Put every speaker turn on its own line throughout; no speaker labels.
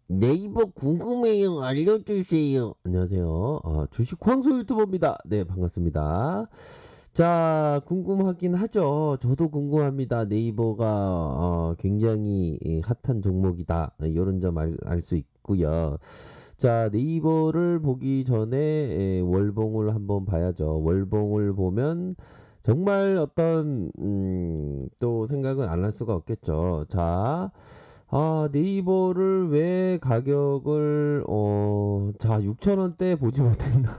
네이버 궁금해요. 알려주세요. 안녕하세요. 주식 황소 유튜버입니다. 네, 반갑습니다. 자, 궁금하긴 하죠. 저도 궁금합니다. 네이버가 굉장히 핫한 종목이다. 이런 점 알 수 있고요. 자, 네이버를 보기 전에 월봉을 한번 봐야죠. 월봉을 보면 정말 어떤 또 생각은 안 할 수가 없겠죠. 자, 네이버를 왜 가격을 자 6,000원대 보지 못했나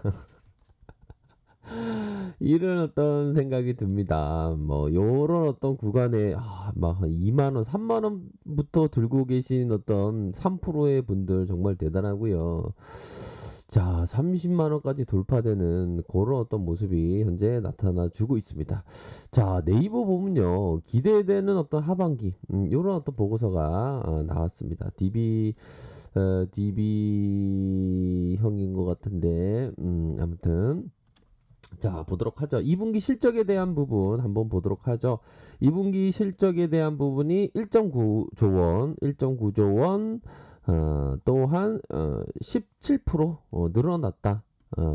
이런 어떤 생각이 듭니다. 뭐 요런 어떤 구간에 막 2만 원, 3만 원부터 들고 계신 어떤 3%의 분들 정말 대단하고요. 자, 30만 원까지 돌파되는 그런 어떤 모습이 현재 나타나 주고 있습니다. 자, 네이버 보면요. 기대되는 어떤 하반기 요런 어떤 보고서가 나왔습니다. DB형인 것 같은데 아무튼 자, 보도록 하죠. 2분기 실적에 대한 부분 한번 보도록 하죠. 2분기 실적에 대한 부분이 1.9조 원, 1.9조 원, 또한 17% 늘어났다.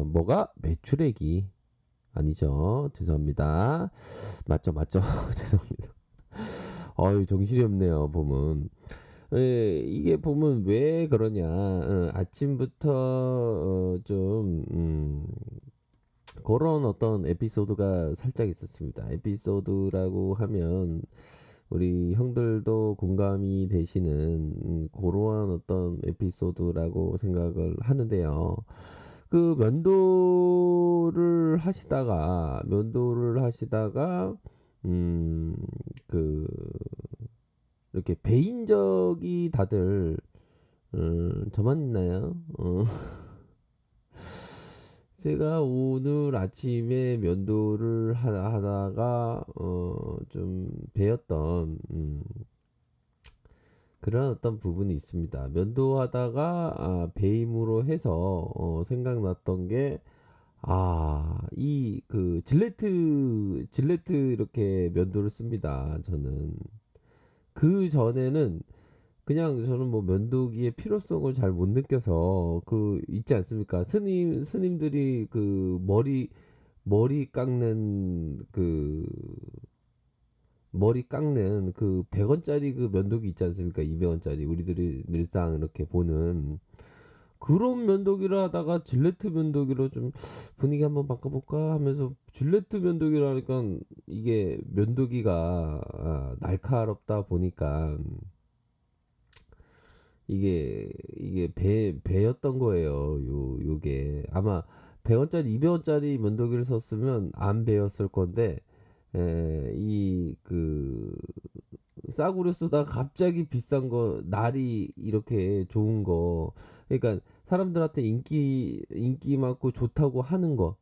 뭐가 매출액이 아니죠. 죄송합니다. 맞죠. 죄송합니다. 정신이 없네요. 보면. 이게 보면 왜 그러냐. 아침부터 그런 어떤 에피소드가 살짝 있었습니다. 에피소드라고 하면 우리 형들도 공감이 되시는 그러한 어떤 에피소드라고 생각을 하는데요. 그 면도를 하시다가 음, 그 이렇게 배인적이 다들 저만 있나요? 제가 오늘 아침에 면도를 하다가 좀 배웠던 그런 어떤 부분이 있습니다. 면도하다가 배임으로 해서 생각났던 게 이 그 질레트 이렇게 면도를 씁니다. 저는 그 전에는 그냥 저는 뭐 면도기의 필요성을 잘 못 느껴서 그 있지 않습니까? 스님들이 그 머리 깎는 그 100원짜리 그 면도기 있지 않습니까? 200원짜리 우리들이 늘상 이렇게 보는 그런 면도기를 하다가 질레트 면도기로 좀 분위기 한번 바꿔볼까 하면서 질레트 면도기를 하니까 이게 면도기가 날카롭다 보니까 이게 배였던 거예요. 요게 아마 100원짜리 200원짜리 면도기를 썼으면 안 배였을 건데 이 그 싸구려 쓰다가 갑자기 비싼 거 날이 이렇게 좋은 거 그러니까 사람들한테 인기 많고 좋다고 하는 거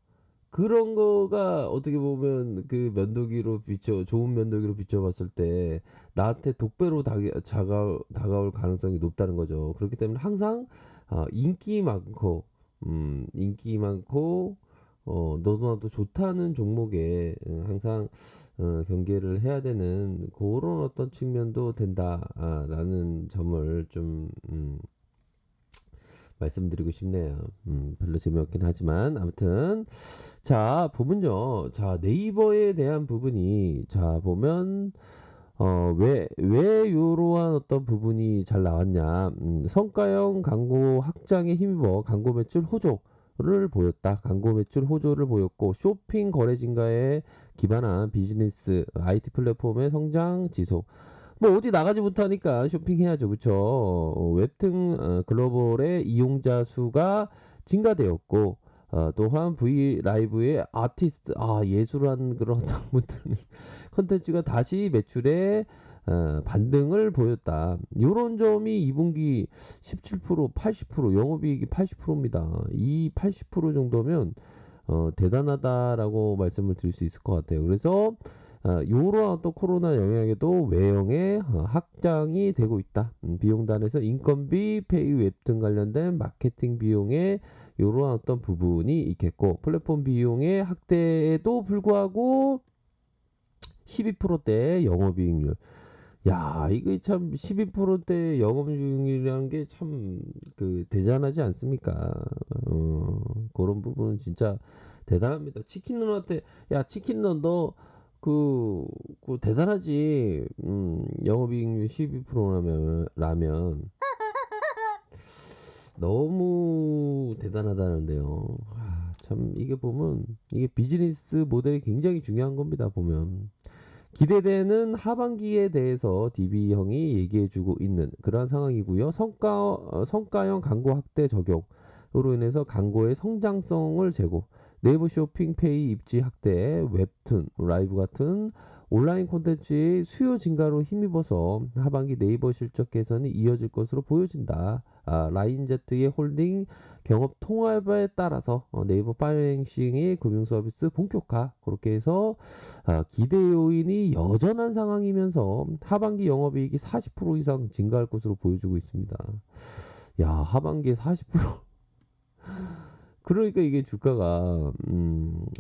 그런 거가 어떻게 보면 그 좋은 면도기로 비춰봤을 때 나한테 독배로 다가올 가능성이 높다는 거죠. 그렇기 때문에 항상 인기 많고 너도 나도 좋다는 종목에 항상 경계를 해야 되는 그런 어떤 측면도 된다라는 점을 좀 말씀드리고 싶네요. 별로 재미없긴 하지만 아무튼 자 보면요, 자 네이버에 대한 부분이 자 보면 왜 요러한 어떤 부분이 잘 나왔냐. 성과형 광고 확장에 힘입어 광고 매출 호조를 보였다. 광고 매출 호조를 보였고 쇼핑 거래 증가에 기반한 비즈니스 IT 플랫폼의 성장 지속. 뭐 어디 나가지 못하니까 쇼핑해야죠, 그쵸? 웹툰 글로벌의 이용자 수가 증가되었고 또한 V 라이브의 아티스트 예술한 그런 분들 컨텐츠가 다시 매출에 반등을 보였다. 이런 점이 2분기 17%, 80%, 영업이익이 80%입니다. 이 80% 정도면 대단하다라고 말씀을 드릴 수 있을 것 같아요. 그래서 요러한 또 코로나 영향에도 외형의 확장이 되고 있다. 비용단에서 인건비, 페이 웹 등 관련된 마케팅 비용에 요러한 어떤 부분이 있겠고 플랫폼 비용의 확대에도 불구하고 12%대의 영업이익률 야, 이게 참 12%대 영업이익률이라는 게 참 그 대단하지 않습니까? 그런 부분은 진짜 대단합니다. 치킨 누나한테 야, 치킨 누나 너 그 대단하지. 영업이익률 12%라면 너무 대단하다는데요. 참 이게 보면 이게 비즈니스 모델이 굉장히 중요한 겁니다. 보면. 기대되는 하반기에 대해서 DB형이 얘기해주고 있는 그러한 상황이고요. 성과형 광고 확대 적용으로 인해서 광고의 성장성을 제고, 네이버 쇼핑페이 입지 확대, 웹툰, 라이브 같은 온라인 콘텐츠의 수요 증가로 힘입어서 하반기 네이버 실적 개선이 이어질 것으로 보여진다. 라인제트의 홀딩 경업 통합에 따라서 네이버 파이낸싱의 금융 서비스 본격화, 그렇게 해서 기대 요인이 여전한 상황이면서 하반기 영업이익이 40% 이상 증가할 것으로 보여주고 있습니다. 야, 하반기에 40%. 그러니까 이게 주가가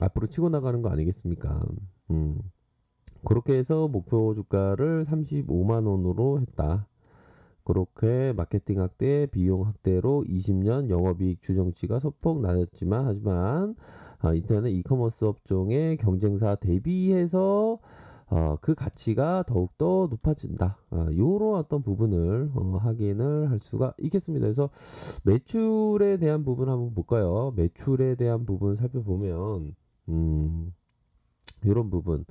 앞으로 치고 나가는 거 아니겠습니까? 그렇게 해서 목표 주가를 35만 원으로 했다. 그렇게 마케팅 확대, 비용 확대로 20년 영업이익 추정치가 소폭 낮았지만 하지만 인터넷 이커머스 업종의 경쟁사 대비해서 그 가치가 더욱더 높아진다. 요런 어떤 부분을 확인을 할 수가 있겠습니다. 그래서 매출에 대한 부분 한번 볼까요? 매출에 대한 부분 살펴보면 요런 부분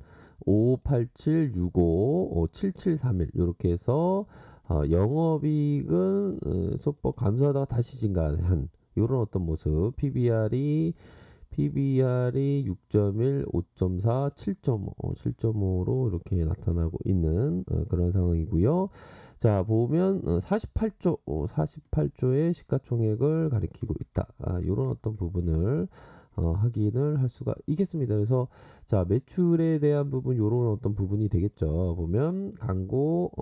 558765 7731 이렇게 해서 영업이익은 소폭 감소하다가 다시 증가한 이런 어떤 모습. PBR이 6.1, 5.4, 7.5, 7.5로 이렇게 나타나고 있는 그런 상황이고요. 자, 보면 48조의 시가총액을 가리키고 있다. 이런 어떤 부분을 확인을 할 수가 있겠습니다. 그래서 자, 매출에 대한 부분 요런 어떤 부분이 되겠죠. 보면 광고,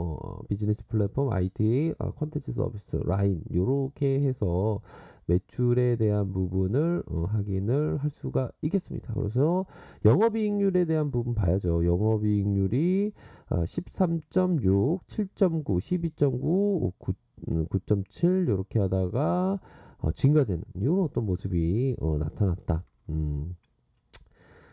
비즈니스 플랫폼, IT, 콘텐츠 서비스, 라인 요렇게 해서 매출에 대한 부분을 확인을 할 수가 있겠습니다. 그래서 영업이익률에 대한 부분 봐야죠. 영업이익률이 13.6, 7.9, 12.9, 9.7 이렇게 하다가 증가되는 이런 어떤 모습이 나타났다.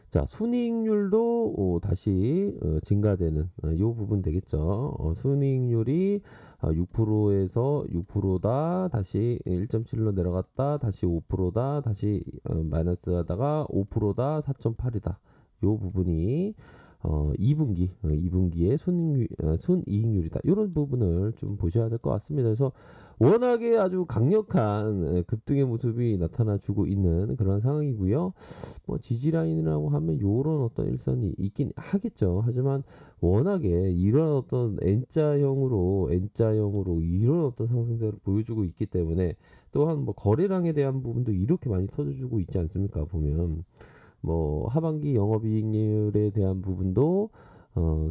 자, 순이익률도 다시 증가되는 이 부분 되겠죠. 순이익률이 6%에서 6%다, 다시 1.7로 내려갔다, 다시 5%다, 다시 마이너스 하다가 5%다, 4.8이다. 이 부분이 2분기의 순이익률이다. 이런 부분을 좀 보셔야 될 것 같습니다. 그래서 워낙에 아주 강력한 급등의 모습이 나타나주고 있는 그런 상황이고요. 뭐 지지라인이라고 하면 요런 어떤 일선이 있긴 하겠죠. 하지만 워낙에 이런 어떤 N자형으로 이런 어떤 상승세를 보여주고 있기 때문에, 또한 뭐 거래량에 대한 부분도 이렇게 많이 터져주고 있지 않습니까? 보면 뭐 하반기 영업이익률에 대한 부분도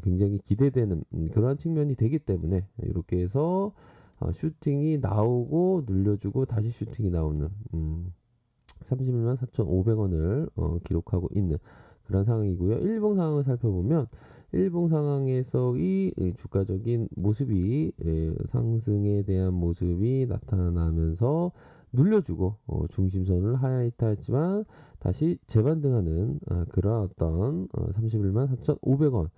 굉장히 기대되는 그러한 측면이 되기 때문에 이렇게 해서 슈팅이 나오고 눌려주고 다시 슈팅이 나오는 31만 4,500원을 기록하고 있는 그런 상황이고요. 일봉 상황을 살펴보면 일봉 상황에서의 주가적인 모습이 상승에 대한 모습이 나타나면서 눌려주고 중심선을 하이타했지만 다시 재반등하는 그런 어떤 31만 4,500원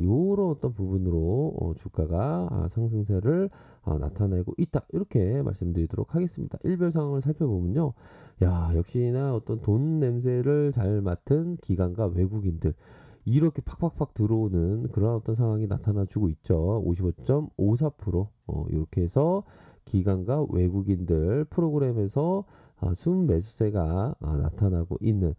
요런 어떤 부분으로 주가가 상승세를 나타내고 있다. 이렇게 말씀드리도록 하겠습니다. 일별 상황을 살펴보면요. 야, 역시나 어떤 돈 냄새를 잘 맡은 기관과 외국인들 이렇게 팍팍팍 들어오는 그런 어떤 상황이 나타나주고 있죠. 55.54% 이렇게 해서 기관과 외국인들 프로그램에서 순매수세가 나타나고 있는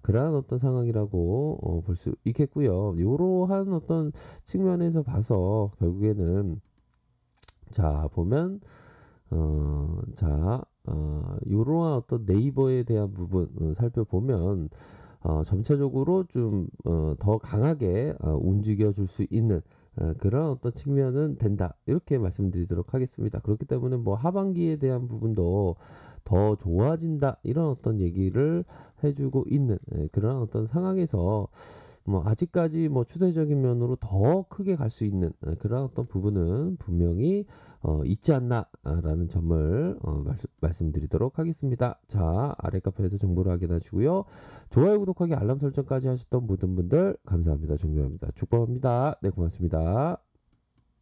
그러한 어떤 상황이라고 볼 수 있겠고요. 이러한 어떤 측면에서 봐서 결국에는 자 보면 이러한 어떤 네이버에 대한 부분 살펴보면 전체적으로 좀 더 강하게 움직여 줄 수 있는 그런 어떤 측면은 된다. 이렇게 말씀드리도록 하겠습니다. 그렇기 때문에 뭐 하반기에 대한 부분도 더 좋아진다. 이런 어떤 얘기를 해주고 있는 그런 어떤 상황에서 뭐 아직까지 뭐 추세적인 면으로 더 크게 갈 수 있는 그런 어떤 부분은 분명히 있지 않나라는 점을 말씀드리도록 하겠습니다. 자, 아래 카페에서 정보를 확인하시고요. 좋아요, 구독하기, 알람 설정까지 하셨던 모든 분들 감사합니다. 존경합니다. 축복합니다. 네, 고맙습니다.